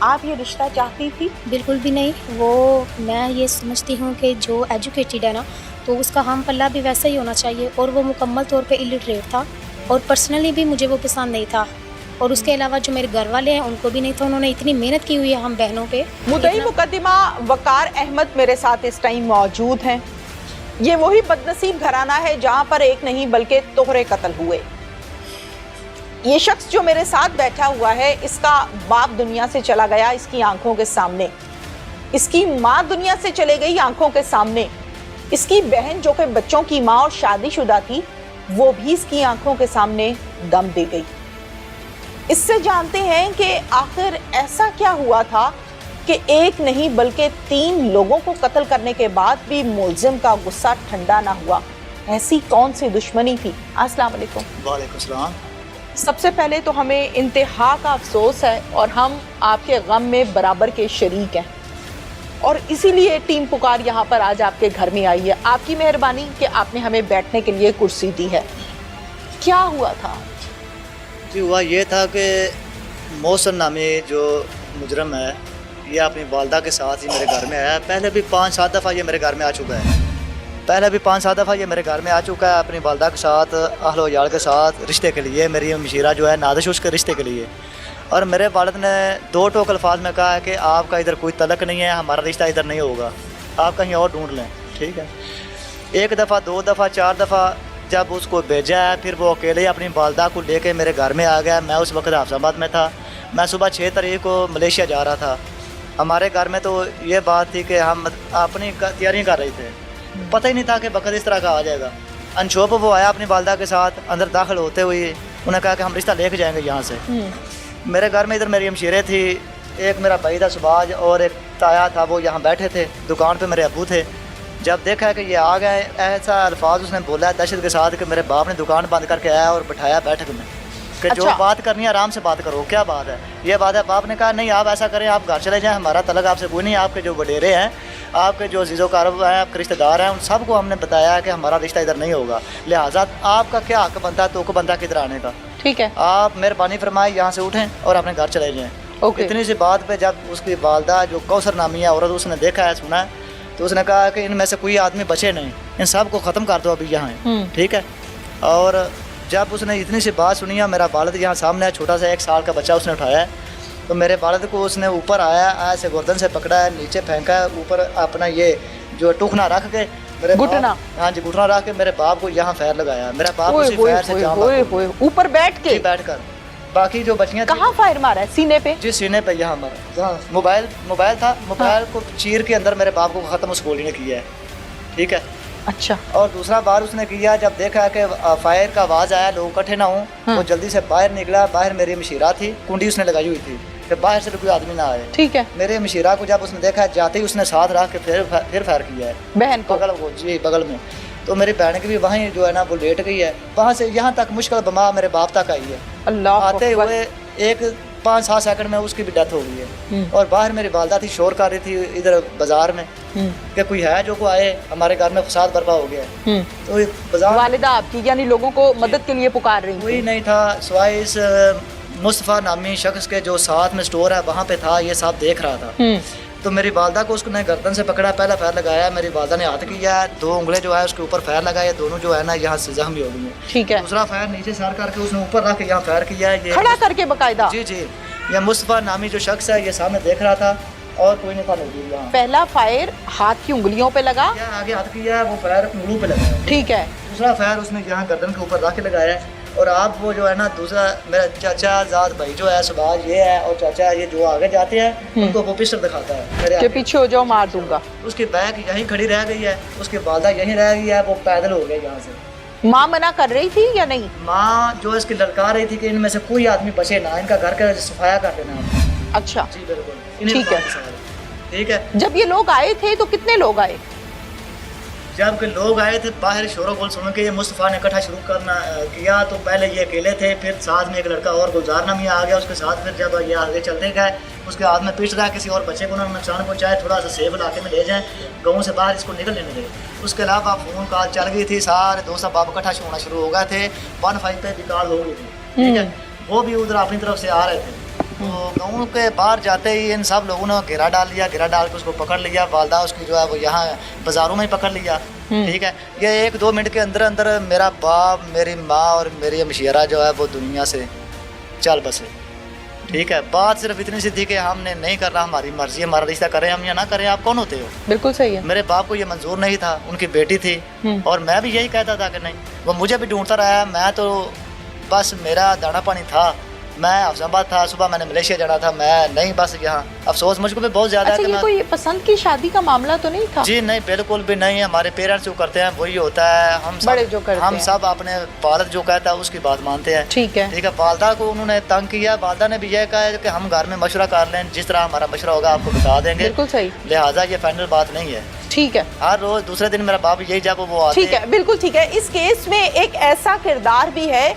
आप ये रिश्ता चाहती थी? बिल्कुल भी नहीं। वो मैं ये समझती हूँ कि जो एजुकेटेड है ना, तो उसका हम पल्ला भी वैसा ही होना चाहिए, और वो मुकम्मल तौर पे इलिटरेट था, और पर्सनली भी मुझे वो पसंद नहीं था, और उसके अलावा जो मेरे घर वाले हैं उनको भी नहीं था। उन्होंने इतनी मेहनत की हुई है हम बहनों पे। मुद्दई मुकद्दमा वकार अहमद मेरे साथ इस टाइम मौजूद हैं। ये वही बदनसीब घराना है जहां पर एक नहीं बल्कि तोहरे कत्ल हुए। ये शख्स जो मेरे साथ बैठा हुआ है, इसका बाप दुनिया से चला गया इसकी आंखों के सामने, इसकी माँ दुनिया से चले गई आंखों के सामने, इसकी बहन जो कि बच्चों की माँ और शादीशुदा थी वो भी इसकी आंखों के सामने दम दे गई। इससे जानते हैं कि आखिर ऐसा क्या हुआ था कि एक नहीं बल्कि 3 लोगों को कत्ल करने के बाद भी मुलजिम का गुस्सा ठंडा ना हुआ। ऐसी कौन सी दुश्मनी थी? अस्सलाम वालेकुम। वालेकुम सलाम। सबसे पहले तो हमें इंतहा का अफसोस है और हम आपके गम में बराबर के शरीक हैं, और इसीलिए टीम पुकार यहाँ पर आज आपके घर में आई है। आपकी मेहरबानी कि आपने हमें बैठने के लिए कुर्सी दी है। क्या हुआ था? जी हुआ ये था कि मौसम नामी जो मुजरम है ये अपनी वालदा के साथ ही मेरे घर में आया। पहले भी 5-7 दफ़ा ये मेरे घर में आ चुका है। पहले भी 5-7 दफ़ा ये मेरे घर में आ चुका है अपनी वालदा के साथ, अहल व याल के साथ रिश्ते के लिए। मेरी मशीरा जो है नादिश उसके रिश्ते के लिए, और मेरे वालिद ने 2 टोक अल्फाज में कहा है कि आपका इधर कोई तलक नहीं है, हमारा रिश्ता इधर नहीं होगा, आप कहीं और ढूंढ लें। ठीक है। 1 दफ़ा 2 दफ़ा 4 दफ़ा जब उसको भेजा है, फिर वो अकेले अपनी वालदा को लेके मेरे घर में आ गया। मैं उस वक्त हाफिजाबाद में था। मैं सुबह 6 तारीख को मलेशिया जा रहा था। हमारे घर में तो ये बात थी कि हम अपनी तैयारियाँ कर रहे थे, पता ही नहीं था कि वक्त इस तरह का आ जाएगा। अनशोप वो आया अपनी वालदा के साथ, अंदर दाखिल होते हुए उन्होंने कहा कि हम रिश्ता लेके जाएंगे यहाँ से। मेरे घर में इधर मेरी हमशीरें थी, एक मेरा भाई था सुबाज और एक ताया था, वो यहाँ बैठे थे। दुकान पे मेरे अबू थे। जब देखा कि ये आ गए, ऐसा अल्फाज उसने बोला दहशत के साथ कि मेरे बाप ने दुकान बंद करके आया और बिठाया बैठक में कि जो बात करनी है आराम से बात करो। क्या बात है? ये बात है। बाप ने कहा नहीं आप ऐसा करें, आप घर चले जाएं, हमारा तलक आपसे कोई नहीं। आपके जो वडेरे हैं, आपके जो जीज़ो कारब हैं, आपके रिश्तेदार हैं, उन सबको हमने बताया कि हमारा रिश्ता इधर नहीं होगा, लिहाजा आपका क्या हक बनता है, तो को बनता है किधर आने का। ठीक है, आप मेहरबानी फरमाए यहाँ से उठें और अपने घर चले जाएँ। इतनी सी बात पे जब उसकी वालदा जो कौसर नामी है औरत, उसने देखा है, सुना है, तो उसने कहा कि इनमें से कोई आदमी बचे नहीं, इन सब को ख़त्म कर दो अभी यहाँ। ठीक है। और जब उसने इतनी सी बात सुनी है, मेरा वालिद यहाँ सामने है, छोटा सा 1 साल का बच्चा उसने उठाया है, तो मेरे वालिद को उसने ऊपर आया, ऐसे गर्दन से पकड़ा है, नीचे फेंका है, ऊपर अपना ये जो टुकना रख के मेरे घुटना, हाँ जी घुटना रख के मेरे बाप को यहाँ फैर लगाया। मेरा बाप उसी फैर से ऊपर बैठ के बैठकर, बाकी जो बच्चियाँ कहाँ फायर मारा है? सीने पे? जी सीने पे यहाँ मारा। मोबाइल था, मोबाइल को चीर के अंदर मेरे बाप को ख़त्म उस गोली ने किया है। ठीक है। अच्छा। और दूसरा बार उसने किया जब देखा कि फायर का आवाज़ आया, लोग इकट्ठे ना हों, वो जल्दी से बाहर निकला। बाहर मेरी मशीरा थी, कुंडी उसने लगाई हुई थी कि बाहर से कोई आदमी ना आए। ठीक है। मेरे मशीरा को जब उसने देखा, जाते ही उसने साथ रख के फिर फायर किया है बहन को, बगल को। जी बगल में। तो मेरी बहन की भी वहीं जो है ना वो लेट गई है। वहाँ से यहाँ तक मुश्किल बमा मेरे बाप तक आई है। अल्लाह आते हुए 5-7 सेकंड में उसकी भी डेथ हो गई है। और बाहर मेरी वालदा थी, शोर कर रही थी इधर बाजार में कि कोई है जो को आए, हमारे घर में फसाद बर्पा हो गया है। तो बाजार वालिदा आपकी यानी लोगों को मदद के लिए पुकार रही, कोई नहीं था सिवाय इस मुस्तफ़ा नामी शख्स के जो साथ में स्टोर है वहाँ पे था। ये सब देख रहा था। तो मेरी वालदा को उसने गर्दन से पकड़ा, पहला फायर लगाया, मेरी वालदा ने हाथ किया, 2 उंगलें जो है उसके ऊपर फायर लगाए, दोनों जो है ना यहाँ से जख्मी हो गई है। ठीक है। दूसरा फायर नीचे सर करके उसने ऊपर रख के यहाँ फायर किया है, ये खड़ा करके बकायदा। जी जी। ये मुस्तफ़ा नामी जो शख्स है ये सामने देख रहा था और कोई नहीं था मौजूद यहाँ। पहला फायर हाथ की उंगलियों पे लगा, आगे हाथ किया, वो फायर उंगलियों पे लगा। ठीक है। दूसरा फायर उसने यहाँ गर्दन के ऊपर रख के लगाया है। और आप वो जो है ना दूसरा मेरा चाचा जाद भाई जो है सुभाष ये है, और चाचा ये जो आगे जाते हैं उनको वो पिस्टल दिखाता है कि पीछे हो जाओ मार दूंगा। उसकी बैग यहीं खड़ी रह गई है, उसकी वालदा यहीं रह गई है, वो पैदल हो गया यहाँ से। माँ मना कर रही थी या नहीं? माँ जो इसकी लड़का रही थी कि इनमें से कोई आदमी बचे ना, इनका घर का सफाया कर देना। अच्छा जी बिल्कुल। ठीक है। ठीक है। जब ये लोग आए थे तो कितने लोग आए? जब के लोग आए थे बाहर शोर गोल सुन के, ये मुस्तफ़ा ने इकट्ठा शुरू करना किया। तो पहले ये अकेले थे, फिर साथ में एक लड़का और गुलजार नामी आ गया उसके साथ। फिर जब ये आगे चलते गए, उसके हाथ में पिट रहा, किसी और बच्चे को उन्होंने नुकसान पहुंचाया, थोड़ा सा सेफ इलाके में ले जाएं, गाँव से बाहर इसको निकल लेने दें। उसके अलावा फ़ोन कॉल चल गई थी, सारे दोस्त बाप इकट्ठा होना शुरू हो गए थे, 1-5 पे भी कॉल हो गई थी। ठीक है। वो भी उधर अपनी तरफ से आ रहे थे। तो गाँव के बाहर जाते ही इन सब लोगों ने घेरा डाल लिया, घेरा डाल के उसको पकड़ लिया। वालदा उसकी जो है वो यहाँ बाज़ारों में ही पकड़ लिया। ठीक है, ये 1-2 मिनट के अंदर अंदर मेरा बाप, मेरी माँ और मेरी मशीरा जो है वो दुनिया से चल बसे। ठीक है, बात सिर्फ इतनी सी थी कि हमने नहीं करना, हमारी मर्जी, हमारा रिश्ता करें हम या ना करें, आप कौन होते हो। बिल्कुल सही है। मेरे बाप को ये मंजूर नहीं था, उनकी बेटी थी और मैं भी यही कहता था कि नहीं। वो मुझे भी ढूंढता रहा, मैं तो बस मेरा दाना पानी था, मैं अफजाबाद था, सुबह मैंने मलेशिया जाना था, मैं नहीं बस यहाँ। अफसोस मुझको भी बहुत ज़्यादा अच्छा, है कि ये कोई पसंद की शादी का मामला तो नहीं था? जी नहीं, बिल्कुल भी नहीं। हमारे पेरेंट्स जो करते हैं वही होता है। हम बड़े जो करते हम हैं। सब अपने वालिद जो कहता है उसकी बात मानते हैं। ठीक है। ठीक है, वालदा को उन्होंने तंग किया। वालदा ने भी यह कहा कि हम घर में मशवरा कर लें, जिस तरह हमारा मशवरा होगा आपको बता देंगे। बिल्कुल सही। लिहाजा ये फाइनल बात नहीं है। ठीक है। हर रोज दूसरे दिन मेरा बाप यही जब वो आते ठीक है, बिल्कुल ठीक है। इस केस में एक ऐसा किरदार भी है,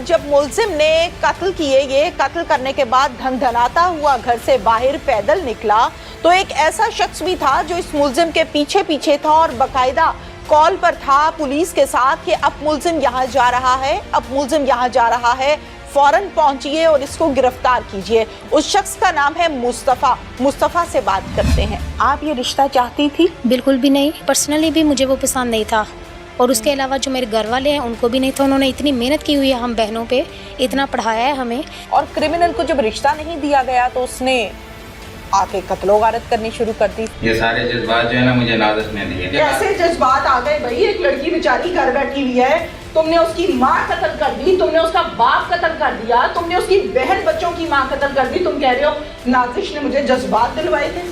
जब मुलजिम ने कत्ल किए, ये कत्ल करने के बाद धनधनाता हुआ घर से बाहर पैदल निकला, तो एक ऐसा शख्स भी था जो इस मुलजिम के पीछे पीछे था और बाकायदा कॉल पर था पुलिस के साथ कि अब मुलजिम यहाँ जा रहा है, अब मुलजिम यहाँ जा रहा है, फौरन पहुंचिए और इसको गिरफ्तार कीजिए। उस शख्स का नाम है मुस्तफ़ा। मुस्तफ़ा से बात करते हैं। आप ये रिश्ता चाहती थी? बिल्कुल भी नहीं, पर्सनली भी मुझे वो पसंद नहीं था और उसके अलावा जो मेरे घर वाले हैं उनको भी नहीं था। उन्होंने इतनी मेहनत की हुई है हम बहनों पे, इतना पढ़ाया है हमें। और क्रिमिनल को जब रिश्ता नहीं दिया गया तो उसने आके कत्लो गारत करनी शुरू कर दी। ये सारे जज्बात जो है ना मुझे नाज़िश ने दिए। कैसे जज्बात आ गए भाई? एक लड़की बेचारी घर बैठी हुई है, तुमने उसकी माँ कत्ल कर दी, तुमने उसका बाप कत्ल कर दिया, तुमने उसकी बहन बच्चों की माँ कत्ल कर दी। तुम कह रहे हो नाज़िश ने मुझे जज्बात दिलवाए थे?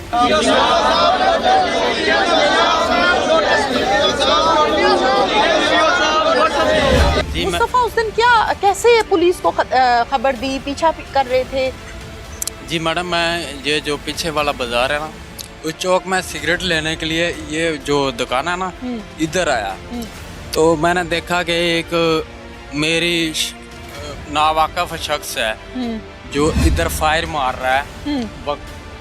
मुस्तफ़ा उस दिन कैसे पुलिस को खबर दी? पीछा कर रहे थे? जी मैडम, मैं ये जो पीछे वाला बाजार है ना, उस चौक में सिगरेट लेने के लिए ये जो दुकान है ना, इधर आया तो मैंने देखा कि एक मेरी नावाकिफ शख्स है जो इधर फायर मार रहा है।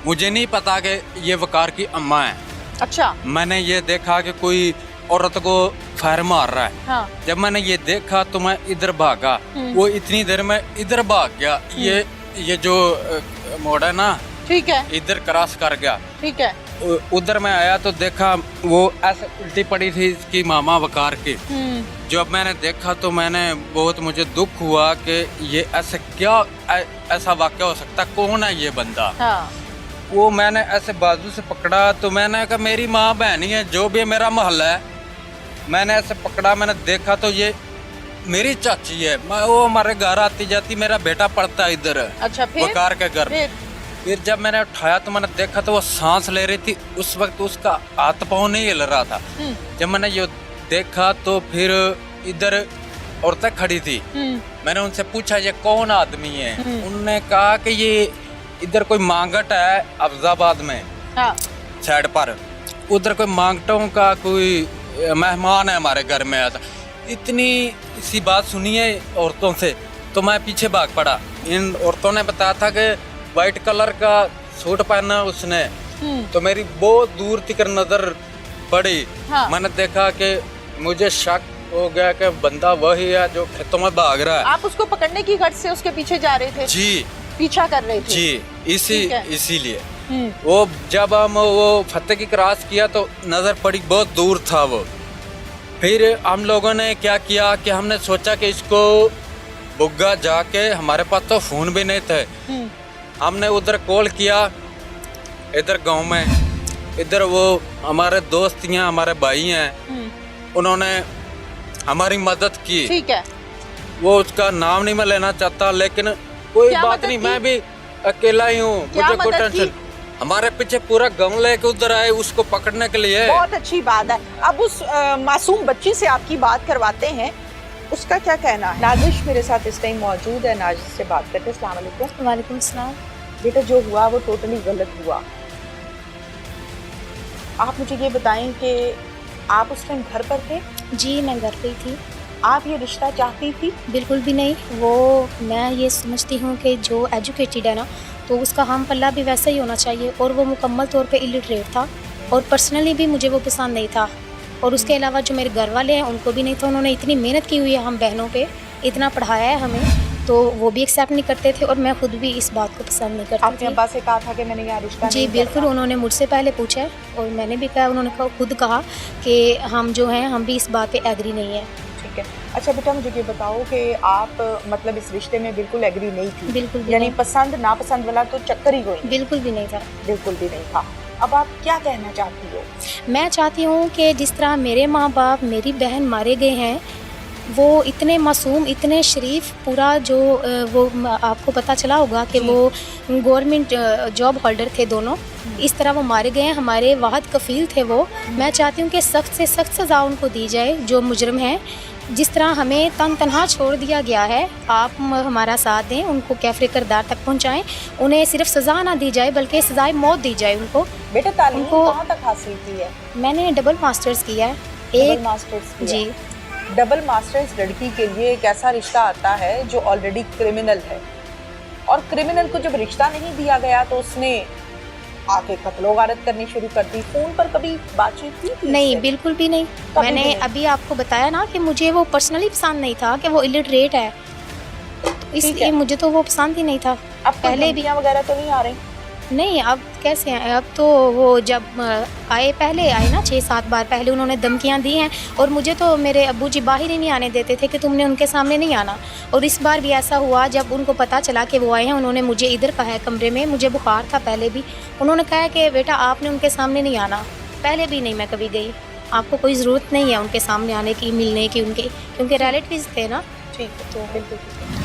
मुझे नहीं पता कि ये वकार की अम्मा है। अच्छा। मैंने ये देखा कि कोई औरत को फायर मार रहा है। हाँ। जब मैंने ये देखा तो मैं इधर भागा। वो इतनी देर में इधर भाग गया। ये जो मोड़ है ना, ठीक है, इधर क्रॉस कर गया। ठीक है। उधर मैं आया तो देखा वो ऐसे उल्टी पड़ी थी इसकी मामा वकार की। जब मैंने देखा तो मैंने बहुत, मुझे दुख हुआ कि ये ऐसे क्या ऐसा वाक़या हो सकता, कौन है ये बंदा। हाँ। वो मैंने ऐसे बाजू से पकड़ा तो मैंने कहा मेरी माँ बहन ही है, जो भी मेरा मोहल्ला है। मैंने ऐसे पकड़ा, मैंने देखा तो ये मेरी चाची है। मैं वो हमारे घर आती जाती, मेरा बेटा पढ़ता है इधर। अच्छा, फिर? वकार के घर। फिर जब मैंने उठाया तो मैंने देखा तो वो सांस ले रही थी। उस वक्त उसका हाथ पाँव नहीं हिल रहा था। जब मैंने ये देखा तो फिर इधर औरतें खड़ी थी। मैंने उनसे पूछा ये कौन आदमी है। उन्होंने कहा कि ये इधर कोई मांगट है अफजाबाद में। हाँ। साइड पर उधर कोई मांगटों का कोई मेहमान है हमारे घर में आया था। इतनी सी बात सुनी है औरतों से तो मैं पीछे भाग पड़ा। इन औरतों ने बताया था कि वाइट कलर का सूट पहना उसने, तो मेरी बहुत दूर तक नजर पड़ी। हाँ। मैंने देखा कि मुझे शक हो गया कि बंदा वही है जो खेतों में भाग रहा है। आप उसको पकड़ने की गर्ज से उसके पीछे जा रहे थे? जी, पीछा कर रहे थे। जी, इसीलिए वो जब हम वो फतेह की क्रॉस किया तो नजर पड़ी, बहुत दूर था वो। फिर हम लोगों ने क्या किया कि हमने सोचा कि इसको बुग्गा जाके, हमारे पास तो फोन भी नहीं थे, हमने उधर कॉल किया इधर गांव में। इधर वो हमारे दोस्त हैं, हमारे भाई हैं, उन्होंने हमारी मदद की। ठीक है। वो उसका नाम नहीं मैं लेना चाहता, लेकिन कोई बात नहीं, मैं भी अकेला ही हूँ, मुझे कोई टेंशन। हमारे पीछे पूरा गांव लेके उधर आए उसको पकड़ने के लिए। बहुत अच्छी बात है। अब उस मासूम बच्ची से आपकी बात करवाते हैं, उसका क्या कहना है? नाजिश मेरे साथ इस टाइम मौजूद है, नाजिश से बात करते हैं। अस्सलाम वालेकुम। वालेकुम अस्सलाम। बेटा, जो हुआ वो टोटली गलत हुआ। आप मुझे ये बताएं कि आप उस टाइम घर पर थे? जी, मैं घर पे ही थी। आप ये रिश्ता चाहती थी? बिल्कुल भी नहीं। वो मैं ये समझती हूँ कि जो एजुकेटेड है ना, तो उसका हम पल्ला भी वैसा ही होना चाहिए। और वो मुकम्मल तौर पे इलिटरेट था और पर्सनली भी मुझे वो पसंद नहीं था। और उसके अलावा जो मेरे घर वाले हैं उनको भी नहीं था। उन्होंने इतनी मेहनत की हुई है हम बहनों पे, इतना पढ़ाया है हमें। तो वो भी एक्सेप्ट नहीं करते थे और मैं खुद भी इस बात को पसंद नहीं करती आपने थी। अब्बा से कहा था कि मैंने यहाँ रिश्ता जी नहीं बिल्कुल, करना? उन्होंने मुझसे पहले पूछा है और मैंने भी कहा, उन्होंने खुद कहा कि हम जो हैं हम भी इस बात पे एग्री नहीं है। ठीक है। अच्छा बेटा, मुझे ये बताओ कि आप मतलब इस रिश्ते में बिल्कुल एग्री नहीं थी? बिल्कुल भी यानी नहीं। पसंद नापसंद वाला तो चक्कर ही कोई नहीं? बिल्कुल भी नहीं था। बिल्कुल भी नहीं था। अब आप क्या कहना चाहती हो? मैं चाहती हूँ कि जिस तरह मेरे माँ बाप, मेरी बहन मारे गए हैं, वो इतने मासूम, इतने शरीफ, पूरा जो आपको पता चला होगा कि जी। वो गवर्नमेंट जॉब होल्डर थे दोनों, इस तरह वो मारे गए हैं। हमारे वाहद कफ़ील थे वो। मैं चाहती हूँ कि सख्त से सख्त सज़ा उनको दी जाए जो मुजरिम हैं। जिस तरह हमें तनहा छोड़ दिया गया है, आप हमारा साथ दें, उनको कैफरे किरदार तक पहुँचाएँ। उन्हें सिर्फ सज़ा ना दी जाए बल्कि सज़ाए मौत दी जाए उनको। बेटा तालीम उनको- कहाँ तक हासिल की है? मैंने डबल मास्टर्स किया है। डबल मास्टर्स किया? जी डबल मास्टर्स लड़की के लिए एक ऐसा रिश्ता आता है जो ऑलरेडी क्रिमिनल है, और क्रिमिनल को जब रिश्ता नहीं दिया गया तो उसने आके कत्लो गारत करनी शुरू कर दी। फोन पर कभी बातचीत की थी नहीं, इससे? बिल्कुल भी नहीं। कभी मैंने भी नहीं? अभी आपको बताया ना कि मुझे वो पर्सनली पसंद नहीं था, कि वो इलिटरेट है, तो इसलिए मुझे तो वो पसंद ही नहीं था। अब पहले भी धमकियां वगैरह तो नहीं आ रही? नहीं, अब कैसे हैं, अब तो वो जब आए, पहले आए ना 6-7 बार पहले उन्होंने धमकियां दी हैं, और मुझे तो मेरे अब्बू जी बाहर ही नहीं आने देते थे कि तुमने उनके सामने नहीं आना। और इस बार भी ऐसा हुआ, जब उनको पता चला कि वो आए हैं, उन्होंने मुझे इधर कहा है कमरे में, मुझे बुखार था पहले भी, उन्होंने कहा है कि बेटा आपने उनके सामने नहीं आना। पहले भी नहीं मैं कभी गई, आपको कोई ज़रूरत नहीं है उनके सामने आने की, मिलने की उनके, क्योंकि रिलेटिव्स थे ना। ठीक है, तो बिल्कुल ठीक है।